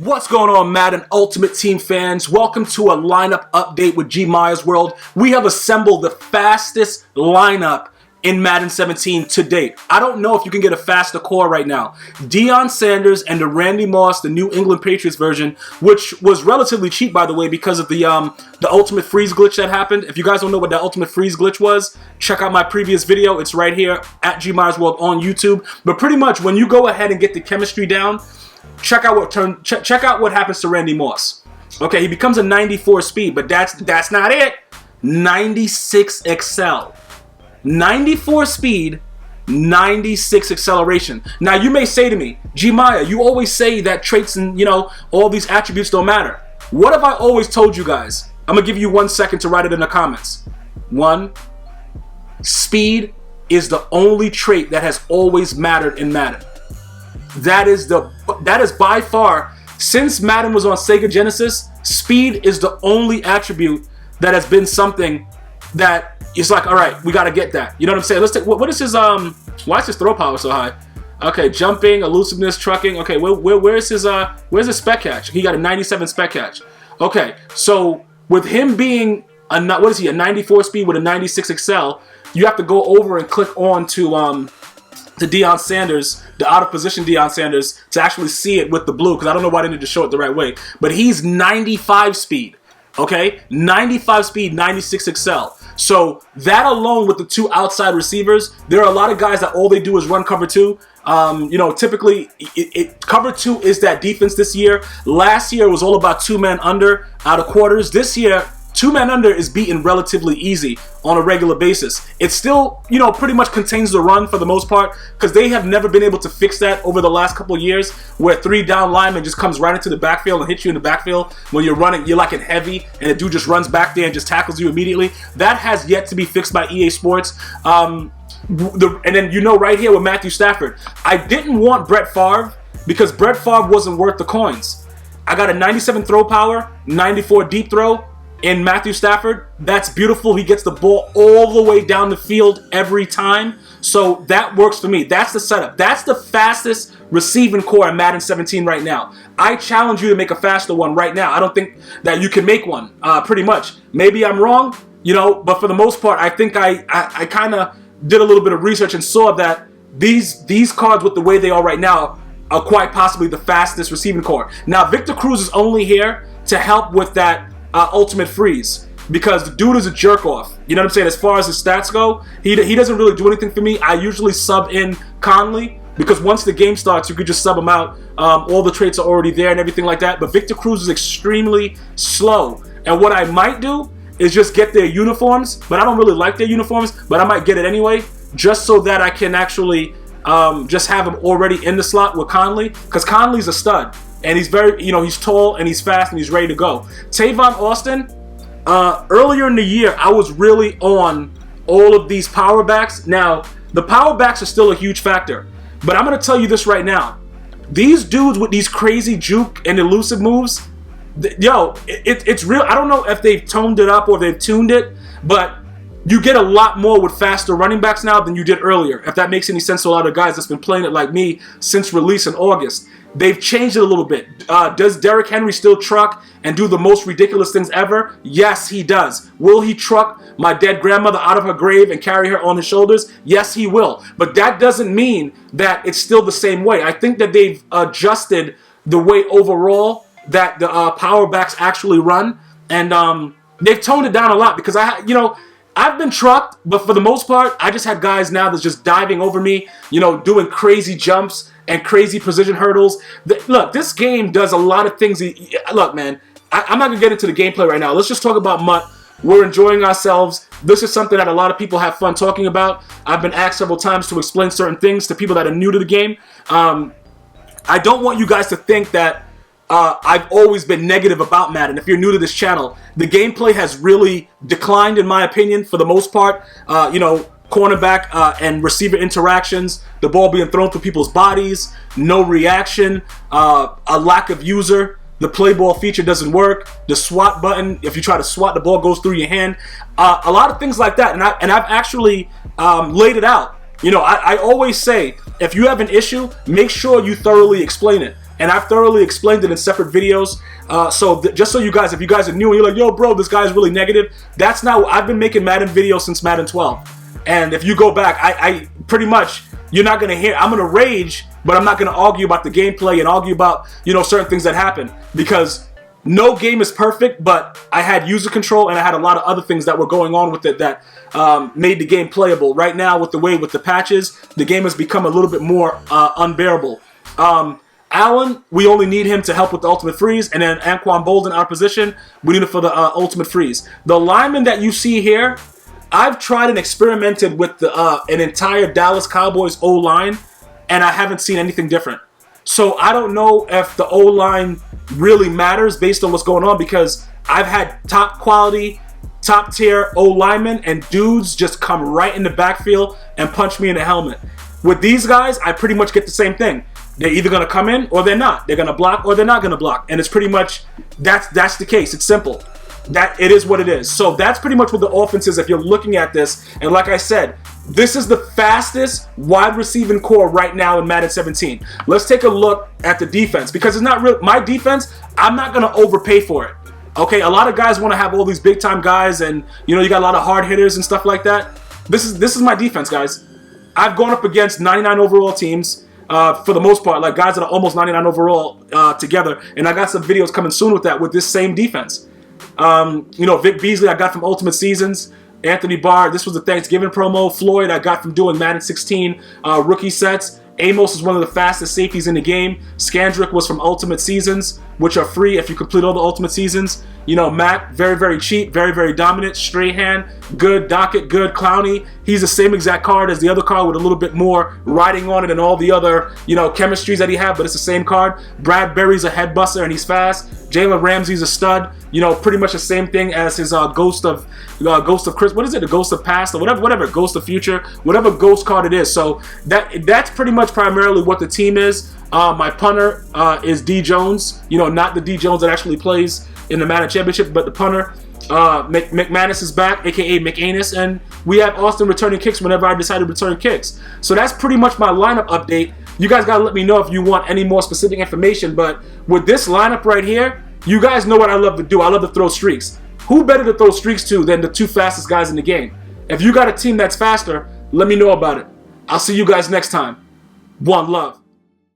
What's going on, Madden Ultimate Team fans? Welcome to a lineup update with GmiasWorld. We have assembled the fastest lineup in Madden 17 to date. I don't know if you can get a faster core right now. Deion Sanders and the Randy Moss, the New England Patriots version, which was relatively cheap, by the way, because of the Ultimate Freeze glitch that happened. If you guys don't know what that Ultimate Freeze glitch was, check out my previous video. It's right here at GmiasWorld on YouTube. But pretty much when you go ahead and get the chemistry down, check out what happens to Randy Moss. Okay, he becomes a 94 speed, but that's not it. 96 excel. 94 speed, 96 acceleration. Now you may say to me, Gmia, you always say that traits and all these attributes don't matter. What have I always told you guys? I'm gonna give you 1 second to write it in the comments. 1. Speed is the only trait that has always mattered in Madden. That is by far, since Madden was on Sega Genesis, speed is the only attribute that has been something that it's like, all right, we got to get that. You know what I'm saying? Let's take, what is his, why is his throw power so high? Okay, jumping, elusiveness, trucking. Okay, where's his spec catch? He got a 97 spec catch. Okay, so with him being, a 94 speed with a 96 excel, you have to go over and click on to Deion Sanders, the out of position Deion Sanders, to actually see it with the blue, because I don't know why they didn't just show it the right way. But he's 95 speed, okay? 95 speed, 96 excel. So that alone with the 2 outside receivers, there are a lot of guys that all they do is run cover 2. Typically cover 2 is that defense this year. Last year it was all about 2-man under out of quarters. This year, 2-man under is beaten relatively easy on a regular basis. It still, pretty much contains the run for the most part, because they have never been able to fix that over the last couple of years, where 3 down lineman just comes right into the backfield and hits you in the backfield when you're running. You're like in heavy, and the dude just runs back there and just tackles you immediately. That has yet to be fixed by EA Sports. And then right here with Matthew Stafford, I didn't want Brett Favre because Brett Favre wasn't worth the coins. I got a 97 throw power, 94 deep throw. In Matthew Stafford, that's beautiful. He gets the ball all the way down the field every time. So that works for me. That's the setup. That's the fastest receiving core in Madden 17 right now. I challenge you to make a faster one right now. I don't think that you can make one, pretty much. Maybe I'm wrong, but for the most part, I think I kind of did a little bit of research and saw that these cards with the way they are right now are quite possibly the fastest receiving core. Now, Victor Cruz is only here to help with that ultimate freeze, because the dude is a jerk off. You know what I'm saying? As far as his stats go, he doesn't really do anything for me. I usually sub in Conley, because once the game starts, you could just sub him out. All the traits are already there and everything like that. But Victor Cruz is extremely slow. And what I might do is just get their uniforms, but I don't really like their uniforms, but I might get it anyway, just so that I can actually just have him already in the slot with Conley, because Conley's a stud. And he's very, he's tall and he's fast and he's ready to go. Tavon Austin, earlier in the year, I was really on all of these power backs. Now, the power backs are still a huge factor. But I'm going to tell you this right now. These dudes with these crazy juke and elusive moves, it's real. I don't know if they've toned it up or they've tuned it, but you get a lot more with faster running backs now than you did earlier, if that makes any sense to a lot of guys that's been playing it like me since release in August. They've changed it a little bit. Does Derrick Henry still truck and do the most ridiculous things ever? Yes, he does. Will he truck my dead grandmother out of her grave and carry her on his shoulders? Yes, he will. But that doesn't mean that it's still the same way. I think that they've adjusted the way overall that the power backs actually run, and they've toned it down a lot, because I've been trucked, but for the most part, I just had guys now that's just diving over me, doing crazy jumps and crazy precision hurdles. Look, this game does a lot of things. Look, man, I'm not going to get into the gameplay right now. Let's just talk about MUT. We're enjoying ourselves. This is something that a lot of people have fun talking about. I've been asked several times to explain certain things to people that are new to the game. I don't want you guys to think that I've always been negative about Madden. If you're new to this channel, the gameplay has really declined, in my opinion, for the most part. Cornerback and receiver interactions, the ball being thrown through people's bodies, no reaction, a lack of user. The play ball feature doesn't work. The swat button, if you try to swat, the ball goes through your hand. A lot of things like that. And I've actually laid it out. I always say, if you have an issue, make sure you thoroughly explain it. and I've thoroughly explained it in separate videos. Just so you guys, if you guys are new and you're like, yo, bro, this guy's really negative, that's not. I've been making Madden videos since Madden 12, and if you go back, I pretty much, you're not gonna hear. I'm gonna rage, but I'm not gonna argue about the gameplay and argue about, you know, certain things that happen, because no game is perfect, but I had user control and I had a lot of other things that were going on with it that made the game playable. Right now, with the patches, the game has become a little bit more unbearable. Allen, we only need him to help with the ultimate freeze, and then Anquan Bolden, our position, we need it for the ultimate freeze. The lineman that you see here, I've tried and experimented with an entire Dallas Cowboys O-line, and I haven't seen anything different. So I don't know if the O-line really matters based on what's going on, because I've had top quality, top tier O-linemen and dudes just come right in the backfield and punch me in the helmet. With these guys, I pretty much get the same thing. They're either going to come in or they're not. They're going to block or they're not going to block. And it's pretty much, that's the case. It's simple. That it is what it is. So that's pretty much what the offense is if you're looking at this. And like I said, this is the fastest wide receiving core right now in Madden 17. Let's take a look at the defense, because it's not real. My defense, I'm not going to overpay for it. Okay, a lot of guys want to have all these big time guys, and you know, you got a lot of hard hitters and stuff like that. This is my defense, guys. I've gone up against 99 overall teams for the most part, like guys that are almost 99 overall together, and I got some videos coming soon with that, with this same defense. You know, Vic Beasley I got from Ultimate Seasons. Anthony Barr, this was the Thanksgiving promo. Floyd I got from doing Madden 16 rookie sets. Amos is one of the fastest safeties in the game. Scandrick was from Ultimate Seasons, which are free if you complete all the Ultimate Seasons. You know, Matt, very, very cheap, very, very dominant. Strahan, good. Dockett, good. Clowney, he's the same exact card as the other card with a little bit more writing on it and all the other, you know, chemistries that he had, but it's the same card. Brad Berry's a head buster and he's fast. Jalen Ramsey's a stud. You know, pretty much the same thing as his Ghost of Chris. What is it? The Ghost of Past or whatever. Ghost of Future, whatever Ghost card it is. So that's pretty much primarily what the team is. My punter is D Jones. You know, not the D Jones that actually plays in the Madden Championship, but the punter. McManus is back, aka McAnus, and we have Austin returning kicks whenever I decide to return kicks. So that's pretty much my lineup update. You guys gotta let me know if you want any more specific information, but with this lineup right here, you guys know what I love to do. I love to throw streaks. Who better to throw streaks to than the two fastest guys in the game? If you got a team that's faster, let me know about it. I'll see you guys next time. One love.